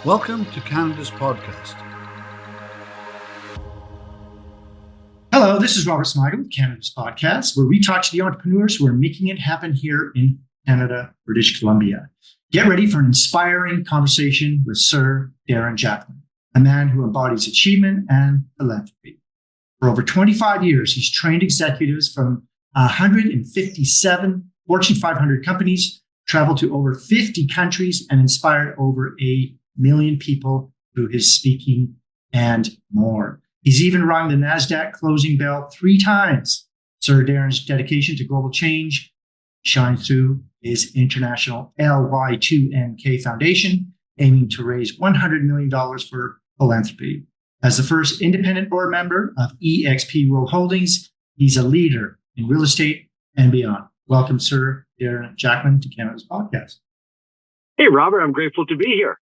Welcome to Canada's podcast. Hello, this is Robert Smigel with Canada's podcast, where we talk to the entrepreneurs who are making it happen here in Canada, British Columbia. Get ready for an inspiring conversation with Sir Darren Jacklin, a man who embodies achievement and philanthropy. For over 25 years, he's trained executives from 157 Fortune 500 companies, traveled to over 50 countries, and inspired over 1 million people through his speaking and more. He's even rung the Nasdaq closing bell 3 times. Sir Darren's dedication to global change shines through his international LY2NK Foundation, aiming to raise $100 million for philanthropy. As the first independent board member of eXp World Holdings, he's a leader in real estate and beyond. Welcome, Sir Darren Jacklin, to Canada's podcast. Hey, Robert, I'm grateful to be here.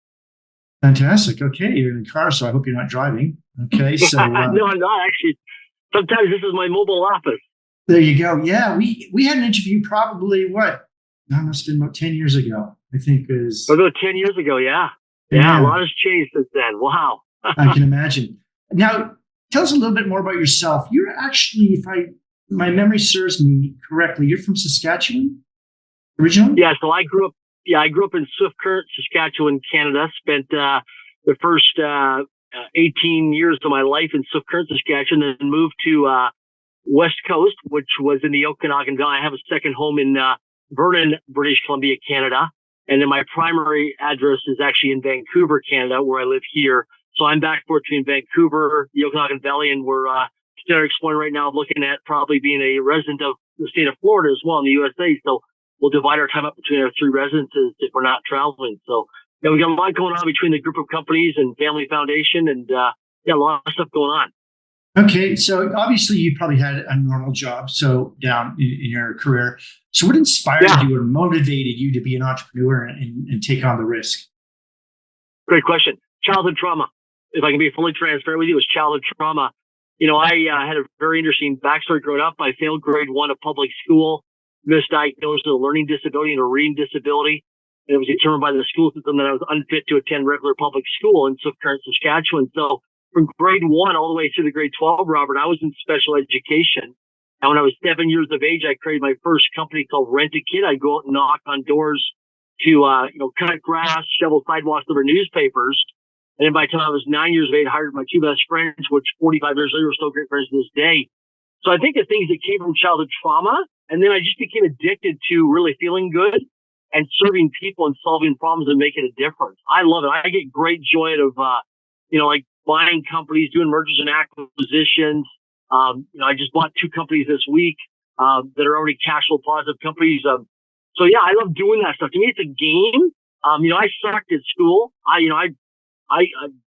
Fantastic. Okay, you're in the car, so I hope you're not driving. Okay, so no, I'm not actually. Sometimes this is my mobile office. There you go. Yeah, we had an interview probably that must have been about 10 years ago. I think it was about 10 years ago. Yeah, a lot has changed since then. Wow. I can imagine. Now, tell us a little bit more about yourself. You're actually, if my memory serves me correctly, you're from Saskatchewan originally? Yeah. So I grew up in Swift Current, Saskatchewan, Canada. Spent the first 18 years of my life in Swift Current, Saskatchewan, then moved to West Coast, which was in the Okanagan Valley. I have a second home in Vernon, British Columbia, Canada. And then my primary address is actually in Vancouver, Canada, where I live here. So I'm back between Vancouver, the Okanagan Valley, and we're exploring right now, looking at probably being a resident of the state of Florida as well in the USA. So we'll divide our time up between our 3 residences if we're not traveling. So, we got a lot going on between the group of companies and family foundation, and a lot of stuff going on. Okay, so obviously you probably had a normal job so down in your career. So what inspired you or motivated you to be an entrepreneur and take on the risk? Great question. Childhood trauma. If I can be fully transparent with you, it was childhood trauma. I had a very interesting backstory growing up. I failed grade 1 of public school, misdiagnosed with a learning disability and a reading disability. And it was determined by the school system that I was unfit to attend regular public school in Swift Current, Saskatchewan. So from grade 1 all the way through to grade 12, Robert, I was in special education. And when I was 7 years of age, I created my first company called Rent a Kid. I'd go out and knock on doors to, cut grass, shovel sidewalks, deliver newspapers. And then by the time I was 9 years of age, I hired my 2 best friends, which 45 years later are still great friends to this day. So I think the things that came from childhood trauma, and then I just became addicted to really feeling good and serving people and solving problems and making a difference. I love it. I get great joy out of, like buying companies, doing mergers and acquisitions. I just bought 2 companies this week that are already cash flow positive companies. I love doing that stuff. To me, it's a game. I sucked at school. I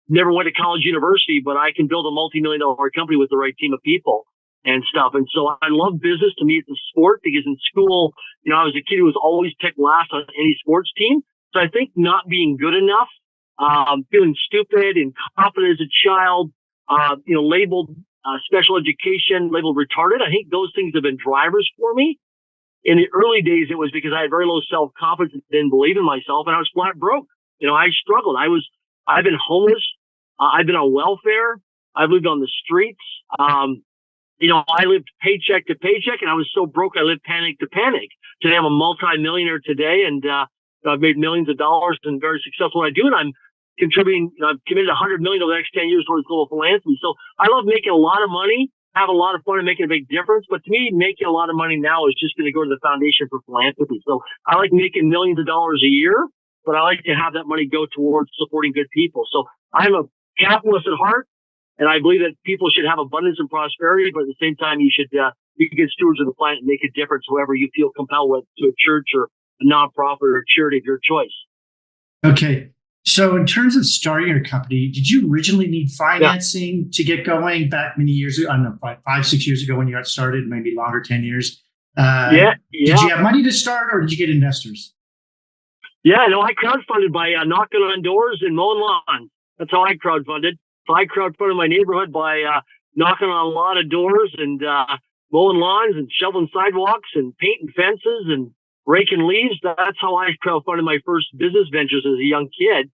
never went to college, university, but I can build a multi-million-dollar company with the right team of people and stuff. And so I love business. To me, it's a sport because in school, I was a kid who was always picked last on any sports team. So I think not being good enough, feeling stupid, incompetent as a child, labeled special education, labeled retarded. I think those things have been drivers for me. In the early days, it was because I had very low self-confidence and didn't believe in myself, and I was flat broke. I struggled. I've been homeless. I've been on welfare. I've lived on the streets. I lived paycheck to paycheck, and I was so broke I lived panic to panic. Today, I'm a multi-millionaire today, and I've made millions of dollars and very successful what I do, and I'm contributing. I've committed $100 million over the next 10 years towards global philanthropy. So I love making a lot of money, have a lot of fun, and making a big difference. But to me, making a lot of money now is just going to go to the foundation for philanthropy. So I like making millions of dollars a year, but I like to have that money go towards supporting good people. So I'm a capitalist at heart, and I believe that people should have abundance and prosperity, but at the same time, you should be good stewards of the planet and make a difference whoever you feel compelled with, to a church or a nonprofit or a charity of your choice. Okay. So in terms of starting your company, did you originally need financing to get going back many years ago? I don't know, 5, 6 years ago when you got started, maybe longer, 10 years. Did you have money to start or did you get investors? Yeah, no, I crowdfunded by knocking on doors and mowing lawns. That's how I crowdfunded. So I crowdfunded my neighborhood by knocking on a lot of doors and mowing lawns and shoveling sidewalks and painting fences and raking leaves. That's how I crowdfunded my first business ventures as a young kid.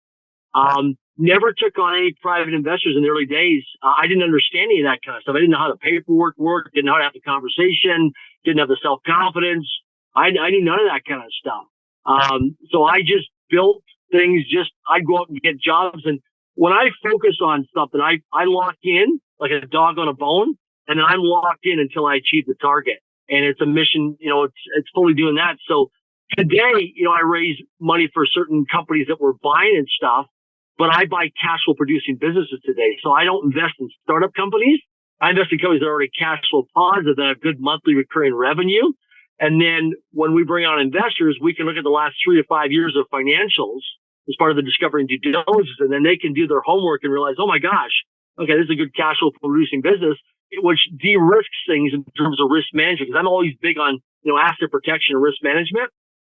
Never took on any private investors in the early days. I didn't understand any of that kind of stuff. I didn't know how the paperwork worked, didn't know how to have the conversation, didn't have the self-confidence. I knew none of that kind of stuff. So I just built things. I'd go out and get jobs. And when I focus on something, I lock in like a dog on a bone, and then I'm locked in until I achieve the target. And it's a mission, it's fully doing that. So today, I raise money for certain companies that we're buying and stuff, but I buy cash flow producing businesses today. So I don't invest in startup companies. I invest in companies that are already cash flow positive, that have good monthly recurring revenue. And then when we bring on investors, we can look at the last 3 to 5 years of financials as part of the discovery and due diligence. And then they can do their homework and realize, oh my gosh, okay, this is a good cash flow producing business, which de-risks things in terms of risk management. Because I'm always big on, asset protection and risk management.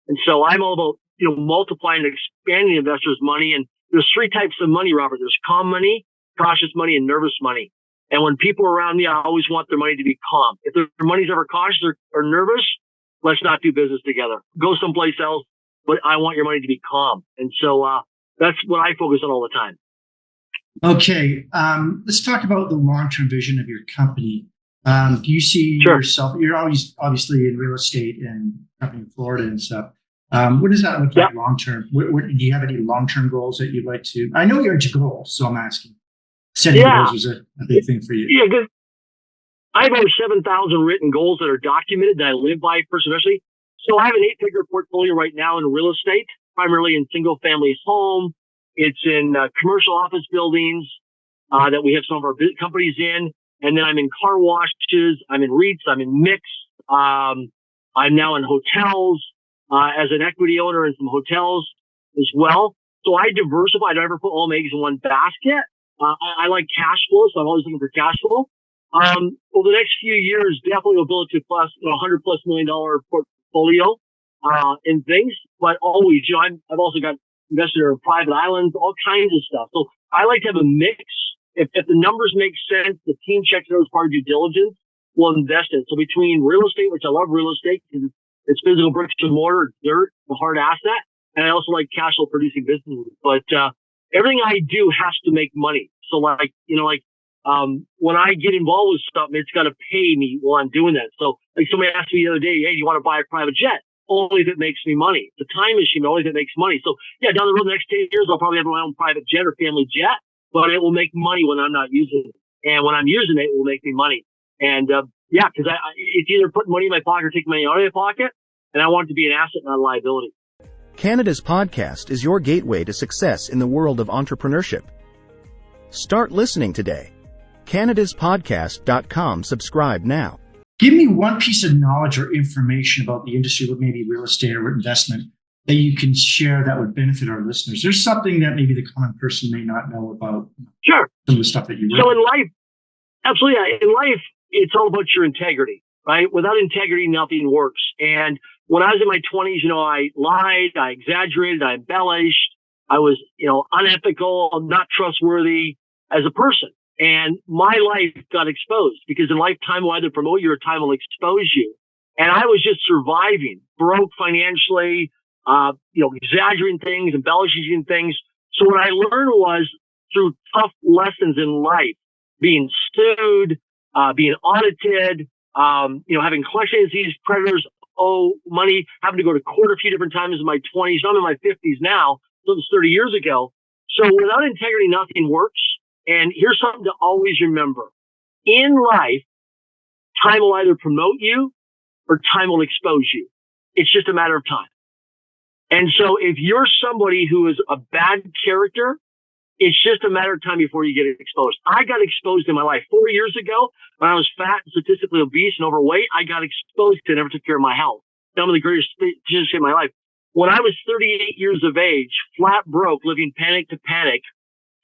And so I'm all about, multiplying and expanding investors' money. And there's 3 types of money, Robert. There's calm money, cautious money, and nervous money. And when people are around me, I always want their money to be calm. If their money's ever cautious or nervous, let's not do business together. Go someplace else, but I want your money to be calm. And so that's what I focus on all the time. Okay, let's talk about the long-term vision of your company. Do you see yourself, you're always obviously in real estate and company in Florida and stuff. What does that look like long-term? Do you have any long-term goals that you'd like to? I know you're into goals, so I'm asking. Setting goals was a big thing for you. Yeah, good. I have over 7,000 written goals that are documented that I live by personally. So I have an 8-figure portfolio right now in real estate, primarily in single-family home. It's in commercial office buildings that we have some of our companies in. And then I'm in car washes. I'm in REITs. I'm in mix. I'm now in hotels as an equity owner in some hotels as well. So I diversify. I don't ever put all my eggs in one basket. I like cash flow, so I'm always looking for cash flow. Over the next few years, definitely will build to $100+ million portfolio in things. But always, I've also got invested in private islands, all kinds of stuff. So I like to have a mix. If the numbers make sense, the team checks it out as part of due diligence, we'll invest in it. So between real estate, which I love real estate because it's physical bricks and mortar, dirt, a hard asset, and I also like cash flow producing businesses. But everything I do has to make money. So when I get involved with something, it's got to pay me while I'm doing that. So like somebody asked me the other day, hey, do you want to buy a private jet? Only if it makes me money. It's a time machine, only if it makes money. So yeah, down the road, the next 10 years, I'll probably have my own private jet or family jet, but it will make money when I'm not using it. And when I'm using it, it will make me money. And because it's either putting money in my pocket or taking money out of my pocket. And I want it to be an asset, not a liability. Canada's podcast is your gateway to success in the world of entrepreneurship. Start listening today. CanadasPodcast.com. Subscribe now. Give me one piece of knowledge or information about the industry, maybe real estate or investment, that you can share that would benefit our listeners. There's something that maybe the common person may not know about. Sure. Some of the stuff that you read. So in life, absolutely. In life, it's all about your integrity, right? Without integrity, nothing works. And when I was in my 20s, I lied, I exaggerated, I embellished. I was, unethical, not trustworthy as a person. And my life got exposed because in life, time will either promote you or time will expose you. And I was just surviving, broke financially, exaggerating things, embellishing things. So what I learned was through tough lessons in life, being sued, being audited, having collection agencies, creditors owe money, having to go to court a few different times in my 20s. I'm in my 50s now. So it was 30 years ago. So without integrity, nothing works. And here's something to always remember. In life, time will either promote you or time will expose you. It's just a matter of time. And so if you're somebody who is a bad character, it's just a matter of time before you get exposed. I got exposed in my life 4 years ago when I was fat and statistically obese and overweight. I got exposed because I never took care of my health. Some of the greatest statistics in my life. When I was 38 years of age, flat broke, living panic to panic,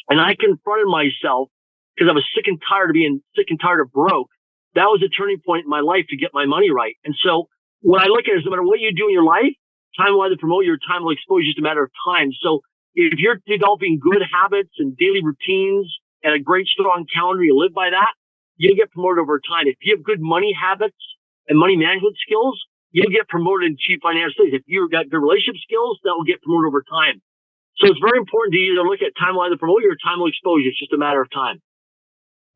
and I confronted myself because I was sick and tired of being sick and tired of broke. That was a turning point in my life to get my money right. And so when I look at it, no matter what you do in your life, time will either promote you or time will expose you. It's just a matter of time. So if you're developing good habits and daily routines and a great strong calendar, you live by that, you'll get promoted over time. If you have good money habits and money management skills, you'll get promoted in chief financial studies. If you've got good relationship skills, that will get promoted over time. So it's very important to either look at time will either promote you or time will expose you. It's just a matter of time.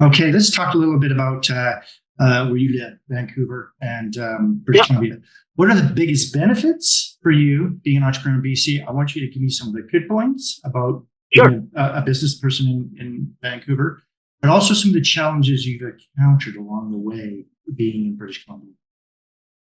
Okay, let's talk a little bit about where you live, Vancouver and British Columbia. What are the biggest benefits for you being an entrepreneur in BC? I want you to give me some of the good points about being a business person in Vancouver, but also some of the challenges you've encountered along the way being in British Columbia.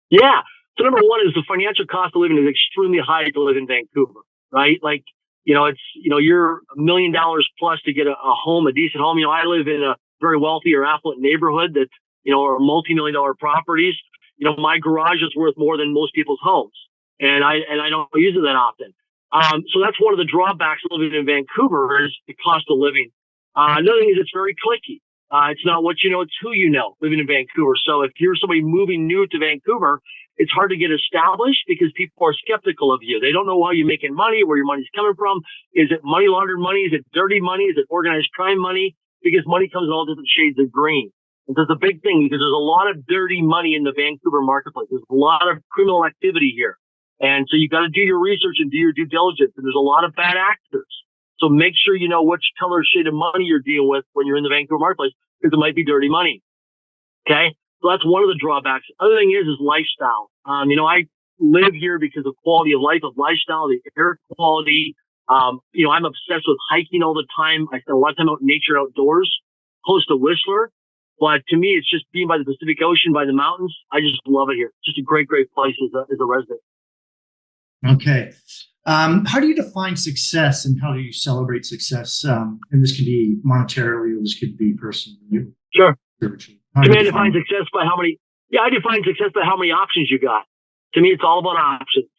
Yeah. So number one is the financial cost of living is extremely high to live in Vancouver, right? Like, it's, you're $1 million plus to get a home, a decent home. I live in a very wealthy or affluent neighborhood that, are multi-million-dollar properties. My garage is worth more than most people's homes. And I don't use it that often. So that's one of the drawbacks of living in Vancouver is the cost of living. Another thing is it's very cliquey. It's not what you know, it's who you know living in Vancouver. So if you're somebody moving new to Vancouver, it's hard to get established because people are skeptical of you. They don't know how you're making money, where your money's coming from. Is it money laundered money? Is it dirty money? Is it organized crime money? Because money comes in all different shades of green. And that's a big thing because there's a lot of dirty money in the Vancouver marketplace. There's a lot of criminal activity here. And so you got to do your research and do your due diligence. And there's a lot of bad actors. So make sure you know which color shade of money you're dealing with when you're in the Vancouver marketplace because it might be dirty money. Okay. So that's one of the drawbacks. Other thing is lifestyle. I live here because of quality of life, of lifestyle, the air quality. I'm obsessed with hiking all the time. I spend a lot of time out in nature, outdoors, close to Whistler. But to me, it's just being by the Pacific Ocean, by the mountains. I just love it here. Just a great, great place as a resident. Okay. How do you define success and how do you celebrate success? And this could be monetarily or this could be personally. Sure. I define success by how many. Yeah, I define success by how many options you got. To me, it's all about options.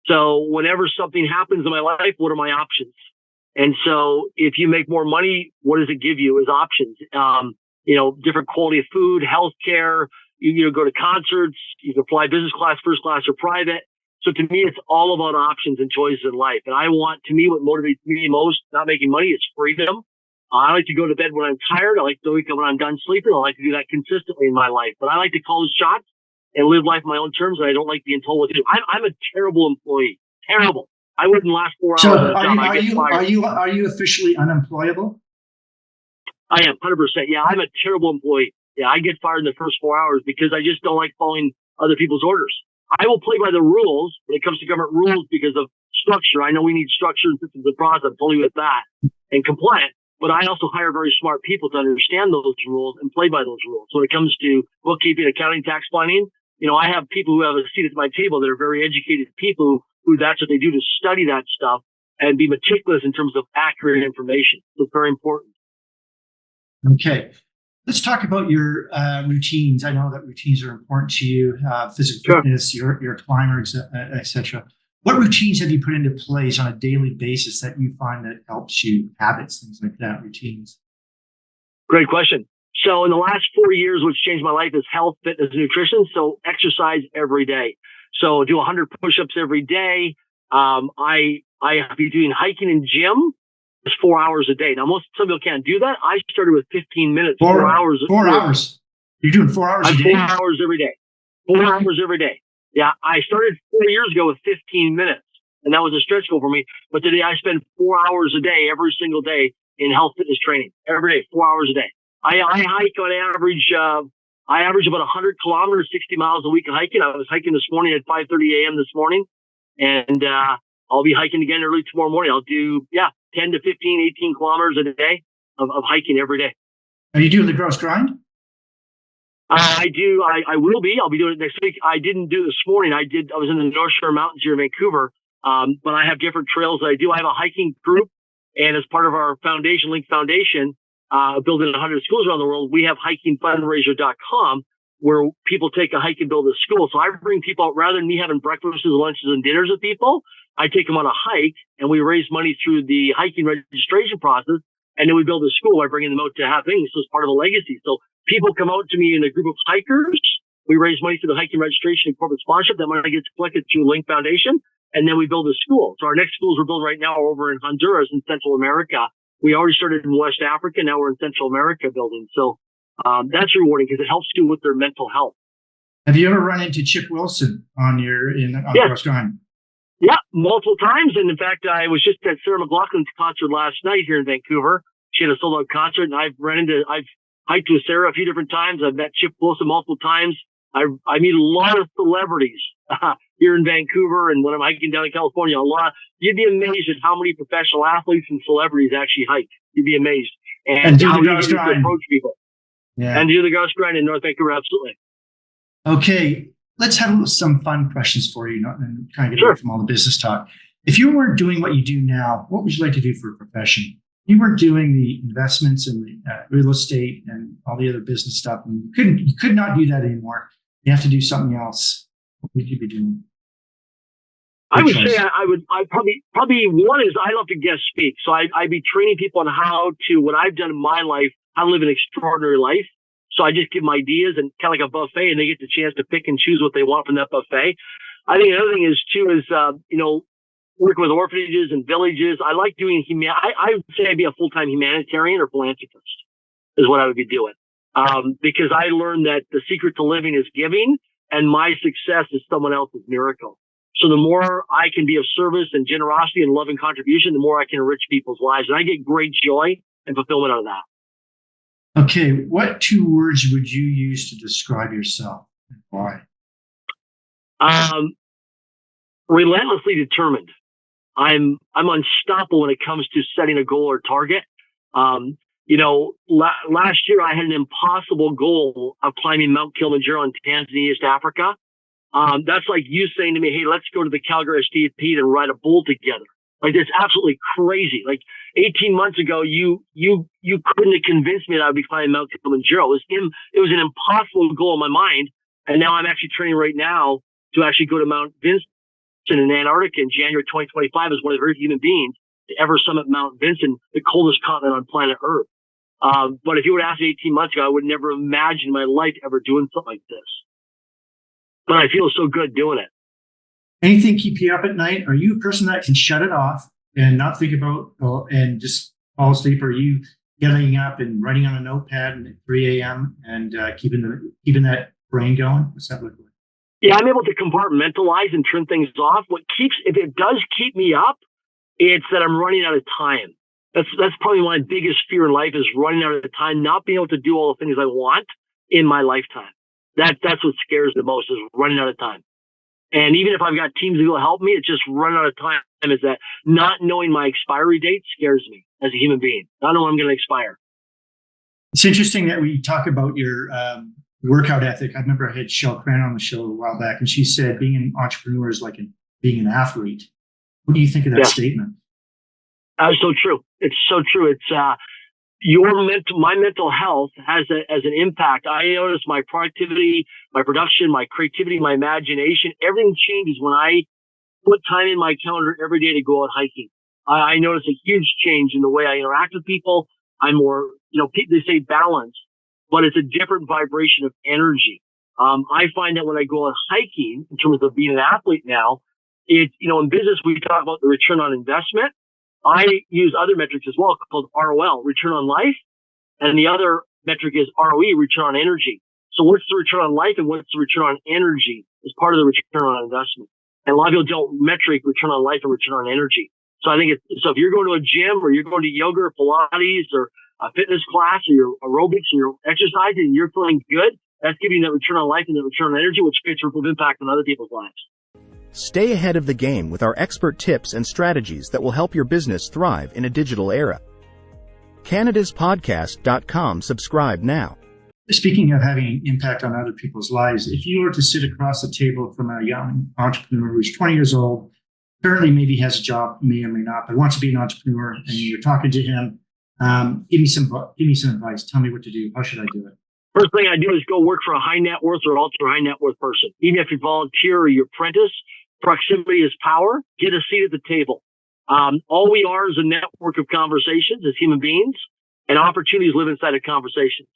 So whenever something happens in my life, what are my options? And so if you make more money, what does it give you as options? Different quality of food, healthcare. You go to concerts. You can fly business class, first class, or private. So to me, it's all about options and choices in life. And to me, what motivates me most, not making money, is freedom. I like to go to bed when I'm tired. I like to wake up when I'm done sleeping. I like to do that consistently in my life. But I like to call the shots and live life on my own terms. And I don't like being told what to do. I'm a terrible employee. Terrible. I wouldn't last 4 hours. So are you officially unemployable? I am 100%. Yeah, I'm a terrible employee. Yeah, I get fired in the first 4 hours because I just don't like following other people's orders. I will play by the rules when it comes to government rules because of structure. I know we need structure and systems and process. I'm totally with that and compliant. But I also hire very smart people to understand those rules and play by those rules. So when it comes to bookkeeping, accounting, tax planning, I have people who have a seat at my table that are very educated people who that's what they do to study that stuff and be meticulous in terms of accurate information. So it's very important. Okay. Let's talk about your routines. I know that routines are important to you, physical fitness, you're a climber, et cetera. What routines have you put into place on a daily basis that you find that helps you, habits, things like that, routines? Great question. So in the last 4 years, what's changed my life is health, fitness, and nutrition. So exercise every day. So do 100 push-ups every day. I be doing hiking and gym. It's 4 hours a day. Now, some people can't do that. I started with 15 minutes, 4 hours. 4 hours. You're doing 4 hours a day? 4 hours every day. 4 hours every day. Yeah, I started 4 years ago with 15 minutes, and that was a stretch goal for me. But today I spend 4 hours a day, every single day, in health fitness training. Every day, 4 hours a day. I hike on average. I average about 100 kilometers, 60 miles a week of hiking. I was hiking this morning at 5:30 a.m. this morning, and I'll be hiking again early tomorrow morning. I'll do 10 to 15, 18 kilometers a day of hiking every day. Are you doing the gross grind? I do. I will be. I'll be doing it next week. I didn't do it this morning. I was in the North Shore Mountains here in Vancouver. But I have different trails that I do. I have a hiking group, and as part of our foundation, Link Foundation, building 100 schools around the world, we have hikingfundraiser.com where people take a hike and build a school. So I bring people out rather than me having breakfasts, lunches, and dinners with people. I take them on a hike and we raise money through the hiking registration process. And then we build a school by bringing them out to have things. So it's part of a legacy. So people come out to me in a group of hikers. We raise money through the hiking registration and corporate sponsorship. That money gets collected through Link Foundation. And then we build a school. So our next schools we're building right now are over in Honduras in Central America. We already started in West Africa. Now we're in Central America building. So that's rewarding because it helps you with their mental health. Have you ever run into Chip Wilson on Yes. Cross Grind? Yeah, multiple times. And in fact, I was just at Sarah McLachlan's concert last night here in Vancouver. She had a sold out concert, and I've hiked with Sarah a few different times. I've met Chip Wilson multiple times. I meet a lot of celebrities here in Vancouver, and when I'm hiking down in California, you'd be amazed at how many professional athletes and celebrities actually hike. You'd be amazed. And do how the ghost easy it is to grind. approach people. Yeah. And do the ghost grind in North Vancouver, absolutely. Okay, let's have some fun questions for you, and kind of get Sure. away from all the business talk. If you weren't doing what you do now, what would you like to do for a profession? You weren't doing the investments and the real estate and all the other business stuff, and you could not do that anymore. You have to do something else. What would you be doing? I would say I probably one is I love to guest speak. So I'd be training people on how to, what I've done in my life, how to live an extraordinary life. So I just give them ideas and kind of like a buffet, and they get the chance to pick and choose what they want from that buffet. I think another thing is working with orphanages and villages. I like doing I would say I'd be a full-time humanitarian or philanthropist is what I would be doing. Because I learned that the secret to living is giving, and my success is someone else's miracle. So the more I can be of service and generosity and love and contribution, the more I can enrich people's lives. And I get great joy and fulfillment out of that. Okay, what 2 words would you use to describe yourself and why? Relentlessly determined. I'm unstoppable when it comes to setting a goal or target. Last year I had an impossible goal of climbing Mount Kilimanjaro in Tanzania, East Africa. That's like you saying to me, hey, let's go to the Calgary Stampede and ride a bull together. Like, that's absolutely crazy. Like 18 months ago, you couldn't have convinced me that I would be climbing Mount Kilimanjaro. It was an impossible goal in my mind. And now I'm actually training right now to actually go to Mount Vincent in Antarctica in January 2025 as one of the very few human beings to ever summit Mount Vincent, the coldest continent on planet Earth. But if you would ask me 18 months ago, I would never imagine in my life ever doing something like this. But I feel so good doing it. Anything keep you up at night? Are you a person that can shut it off and not think about and just fall asleep? Or are you getting up and writing on a notepad at 3 a.m. and keeping that brain going? What's that look like? Yeah, I'm able to compartmentalize and turn things off. If it does keep me up, it's that I'm running out of time. That's probably my biggest fear in life is running out of time, not being able to do all the things I want in my lifetime. That's what scares the most is running out of time. And even if I've got teams who will help me, it's just running out of time. Is that not knowing my expiry date scares me as a human being. Not knowing when I'm going to expire. It's interesting that we talk about your workout ethic. I remember I had Shel Cran on the show a while back, and she said being an entrepreneur is like being an athlete. What do you think of that statement? That's so true. It's so true. It's my mental health has an impact. I notice my productivity, my production, my creativity, my imagination, everything changes when I put time in my calendar every day to go out hiking. I notice a huge change in the way I interact with people. I'm more, they say balance, but it's a different vibration of energy. I find that when I go out hiking, in terms of being an athlete now, in business, we talk about the return on investment. I use other metrics as well called ROL, return on life. And the other metric is ROE, return on energy. So what's the return on life and what's the return on energy is part of the return on investment. And a lot of people don't metric return on life and return on energy. So I think so if you're going to a gym or you're going to yoga or Pilates or a fitness class or your aerobics or you're exercising and you're feeling good, that's giving you that return on life and the return on energy, which creates a ripple impact on other people's lives. Stay ahead of the game with our expert tips and strategies that will help your business thrive in a digital era. CanadasPodcast.com. Subscribe now. Speaking of having impact on other people's lives, if you were to sit across the table from a young entrepreneur who's 20 years old, currently maybe has a job, may or may not, but wants to be an entrepreneur, and you're talking to him, give me some advice. Tell me what to do. How should I do it? First thing I do is go work for a high net worth or ultra high net worth person. Even if you volunteer or you apprentice, proximity is power. Get a seat at the table. All we are is a network of conversations as human beings, and opportunities live inside of conversations.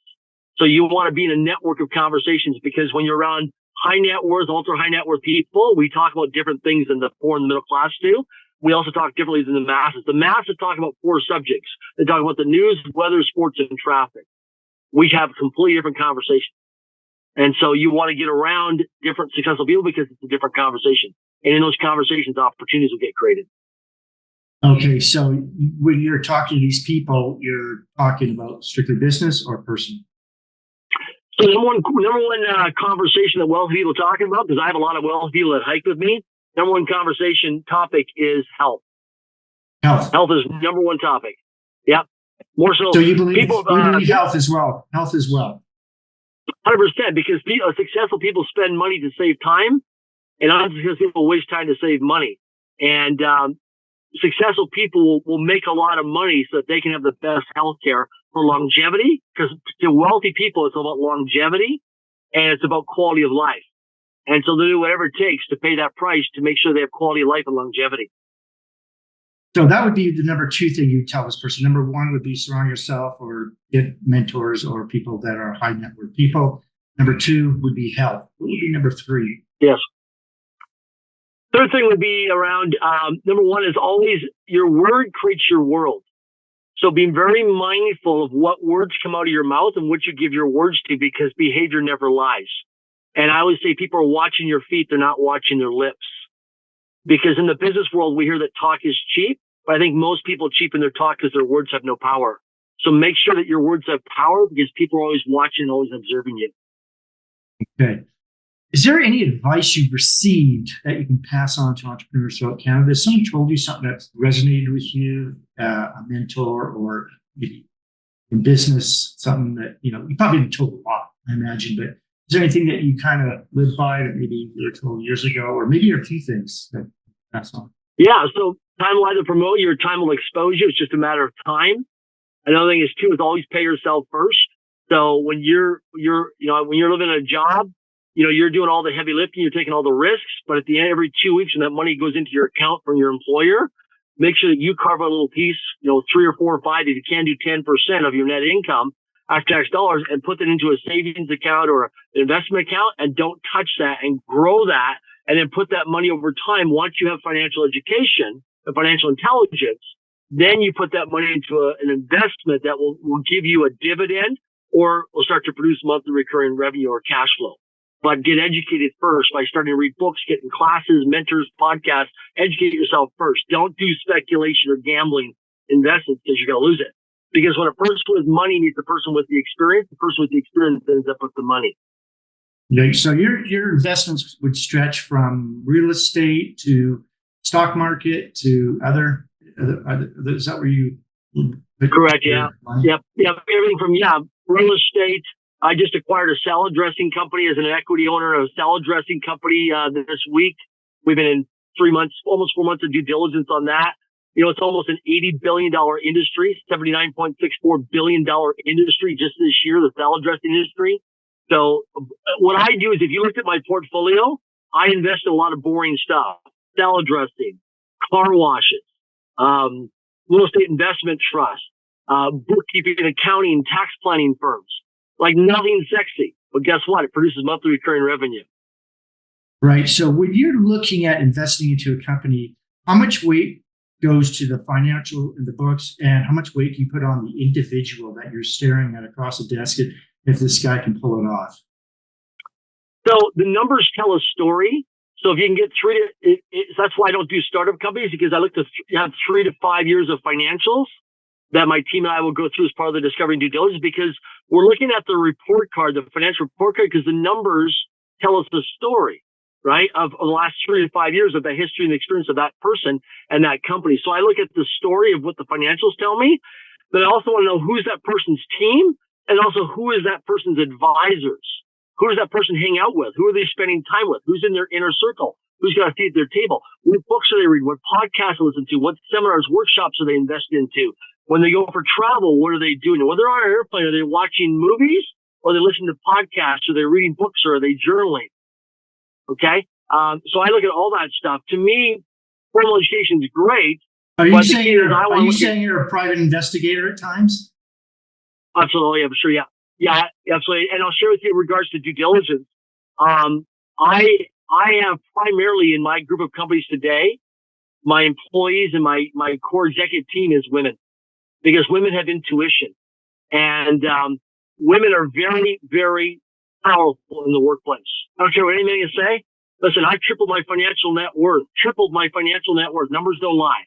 So you want to be in a network of conversations because when you're around high net worth, ultra high net worth people, we talk about different things than the poor and the middle class do. We also talk differently than the masses. The masses talk about 4 subjects. They talk about the news, weather, sports, and traffic. We have completely different conversations. And so you want to get around different successful people because it's a different conversation. And in those conversations, opportunities will get created. Okay, so when you're talking to these people, you're talking about strictly business or personal? So number one conversation that wealthy people are talking about, because I have a lot of wealthy people that hike with me. Number one conversation topic is health. Health is number one topic. Yep. More so. So you believe people, health as well. Health as well. 100%, because successful people spend money to save time, and unsuccessful people waste time to save money. And successful people will make a lot of money so that they can have the best health care for longevity, because to wealthy people, it's about longevity and it's about quality of life. And so they do whatever it takes to pay that price to make sure they have quality of life and longevity. So that would be the number two thing you tell this person. Number one would be surround yourself or get mentors or people that are high net worth people. Number two would be health. What would be number three? Yes. Third thing would be around, number one is always your word creates your world. So being very mindful of what words come out of your mouth and what you give your words to, because behavior never lies. And I always say people are watching your feet, they're not watching their lips. Because in the business world, we hear that talk is cheap, but I think most people cheapen their talk because their words have no power. So make sure that your words have power, because people are always watching, always observing you. Okay. Is there any advice you've received that you can pass on to entrepreneurs throughout Canada? Has someone told you something that resonated with you, a mentor, or maybe in business, something that, you probably been told a lot, I imagine, but is there anything that you kind of live by that maybe you were told years ago, or maybe a few things that you pass on? Yeah. So time will either promote you or time will expose you. It's just a matter of time. Another thing is too, is always pay yourself first. So when you're when you're living in a job, you're doing all the heavy lifting, you're taking all the risks, but at the end, every 2 weeks, when that money goes into your account from your employer, make sure that you carve out a little piece, 3 or 4 or 5, if you can do 10% of your net income after tax dollars, and put that into a savings account or an investment account, and don't touch that, and grow that, and then put that money over time. Once you have financial education and financial intelligence, then you put that money into an investment that will give you a dividend, or will start to produce monthly recurring revenue or cash flow. But get educated first by starting to read books, getting classes, mentors, podcasts. Educate yourself first. Don't do speculation or gambling investments, because you're going to lose it. Because when a person with money meets a person with the experience, the person with the experience ends up with the money. Okay, so your investments would stretch from real estate to stock market to other is that where you? Correct. Yeah. Yep. Everything from real estate. I just acquired a salad dressing company as an equity owner of a salad dressing company this week. We've been in 3 months, almost 4 months of due diligence on that. It's almost an $80 billion industry, $79.64 billion industry just this year, the salad dressing industry. So what I do is, if you looked at my portfolio, I invest in a lot of boring stuff: salad dressing, car washes, real estate investment trust, bookkeeping and accounting, tax planning firms. Like nothing sexy, but guess what? It produces monthly recurring revenue. Right. So when you're looking at investing into a company, how much weight goes to the financial and the books, and how much weight do you put on the individual that you're staring at across the desk, if this guy can pull it off? So the numbers tell a story. So if you can get that's why I don't do startup companies, because I look to have 3 to 5 years of financials that my team and I will go through as part of the discovery and due diligence, because we're looking at the report card, the financial report card, because the numbers tell us the story, right, of the last 3 to 5 years of the history and the experience of that person and that company. So I look at the story of what the financials tell me, but I also want to know who's that person's team, and also who is that person's advisors. Who does that person hang out with? Who are they spending time with? Who's in their inner circle? Who's got a seat at their table? What books are they reading? What podcasts are they listening to? What seminars, workshops are they invested into? When they go for travel, what are they doing? When they're on an airplane, are they watching movies, or are they listening to podcasts? Are they reading books, or are they journaling? Okay. So I look at all that stuff. To me, formal education is great. Are you saying you're a private investigator at times? Absolutely. I'm sure. Yeah. Yeah, absolutely. And I'll share with you in regards to due diligence. I have primarily in my group of companies today, my employees and my core executive team is women, because women have intuition, and women are very, very powerful in the workplace. I don't care what anybody can say. Listen, I tripled my financial net worth. Numbers don't lie.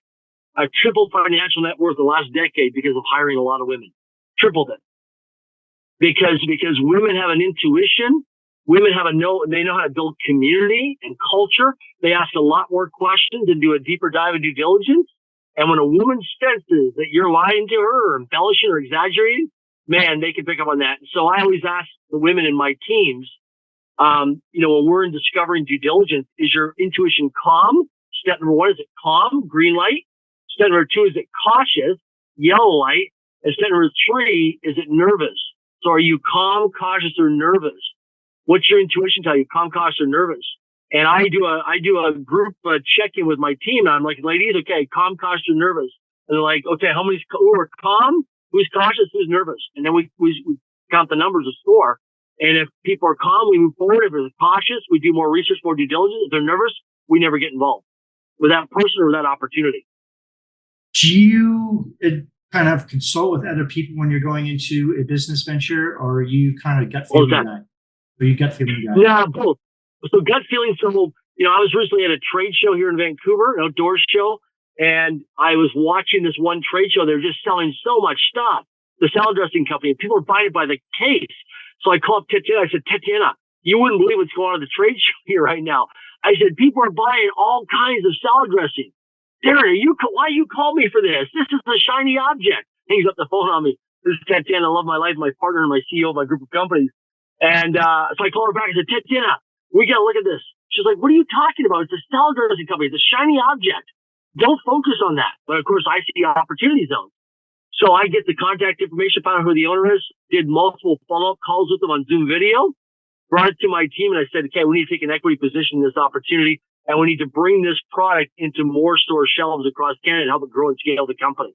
I've tripled financial net worth the last decade because of hiring a lot of women. Tripled it. Because women have an intuition. Women they know how to build community and culture. They ask a lot more questions and do a deeper dive of due diligence. And when a woman senses that you're lying to her or embellishing or exaggerating, man, they can pick up on that. So I always ask the women in my teams, when we're in discovering due diligence, is your intuition calm? Step number 1, is it calm? Green light. Step number 2, is it cautious? Yellow light. And step number 3, is it nervous? So are you calm, cautious, or nervous? What's your intuition tell you? Calm, cautious, or nervous? And I do a group check-in with my team. And I'm like, ladies, okay, calm, cautious, or nervous? And they're like, okay, who are calm? Who's cautious? Who's nervous? And then we count the numbers of score. And if people are calm, we move forward. If they're cautious, we do more research, more due diligence. If they're nervous, we never get involved with that person or that opportunity. Do you kind of consult with other people when you're going into a business venture, or are you kind of gut feeling guy? Or you gut feeling guy? Yeah, both. So gut feeling. So, I was recently at a trade show here in Vancouver, an outdoor show, and I was watching this one trade show. They were just selling so much stuff. The salad dressing company, and people are buying it by the case. So I called Tatiana. I said, Tatiana, you wouldn't believe what's going on at the trade show here right now. I said, people are buying all kinds of salad dressing. Darren, why you call me for this? This is a shiny object. Hangs up the phone on me. This is Tatiana. I love my life, my partner, and my CEO of my group of companies. And so I called her back. I said, Tatiana, we got to look at this. She's like, what are you talking about? It's a salad dressing company. It's a shiny object. Don't focus on that. But of course, I see opportunity zones. So I get the contact information, found out who the owner is, did multiple follow-up calls with them on Zoom video, brought it to my team, and I said, okay, we need to take an equity position in this opportunity, and we need to bring this product into more store shelves across Canada and help it grow and scale the company.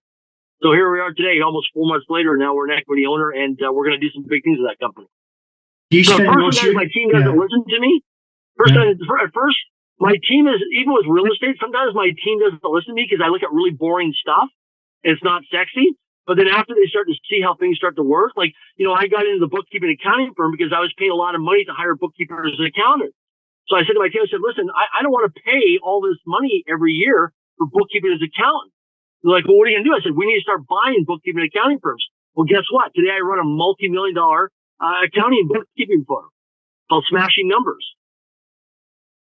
So here we are today, almost 4 months later. Now we're an equity owner, and we're going to do some big things with that company. So my team doesn't listen to me. At first, my team is, even with real estate, sometimes my team doesn't listen to me because I look at really boring stuff, and it's not sexy. But then after they start to see how things start to work, I got into the bookkeeping accounting firm because I was paying a lot of money to hire bookkeepers and accountants. So I said to my team, listen, I don't want to pay all this money every year for bookkeeping as accountants. They're like, well, what are you going to do? I said, we need to start buying bookkeeping and accounting firms. Well, guess what? Today I run a multi-million-dollar accounting and bookkeeping firm called Smashing Numbers.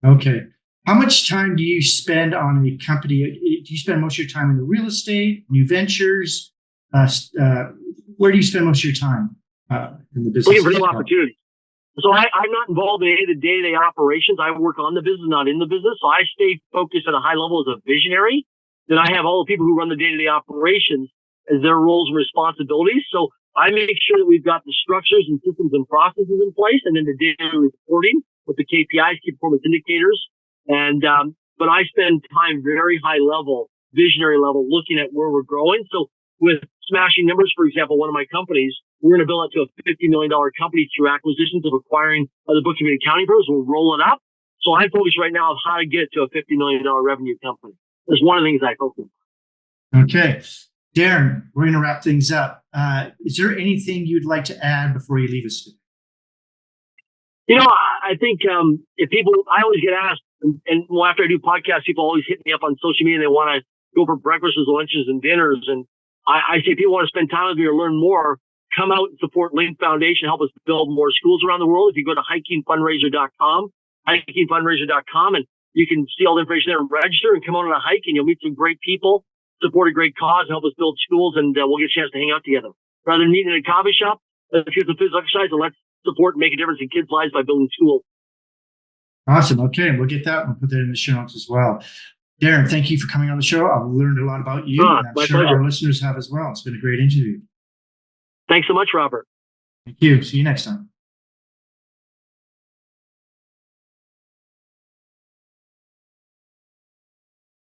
Okay. How much time do you spend on a company? Do you spend most of your time in the real estate, new ventures? Where do you spend most of your time in the business? Looking for new opportunities. So I'm not involved in any of the day-to-day operations. I work on the business, not in the business. So I stay focused at a high level as a visionary. Then I have all the people who run the day-to-day operations as their roles and responsibilities. So I make sure that we've got the structures and systems and processes in place, and then the daily reporting with the KPIs, key performance indicators. And but I spend time very high level, visionary level, looking at where we're growing. So with Smashing Numbers, for example, one of my companies, we're going to build it to a $50 million company through acquisitions of acquiring other bookkeeping and accounting firms. We'll roll it up. So I focus right now on how to get to a $50 million revenue company. That's one of the things I focus on. Okay. Darren, we're going to wrap things up. Is there anything you'd like to add before you leave us today? I think if people, I always get asked, and after I do podcasts, people always hit me up on social media and they want to go for breakfasts, lunches, and dinners. And I say, if people want to spend time with me or learn more, come out and support Link Foundation, help us build more schools around the world. If you go to hikingfundraiser.com, and you can see all the information there and register and come on a hike, and you'll meet some great people, support a great cause, help us build schools, and we'll get a chance to hang out together. Rather than meeting in a coffee shop, let's get some physical exercise and let's support and make a difference in kids' lives by building schools. Awesome. Okay. We'll get that. We'll put that in the show notes as well. Darren, thank you for coming on the show. I've learned a lot about you, and I'm sure our listeners have as well. It's been a great interview. Thanks so much, Robert. Thank you. See you next time.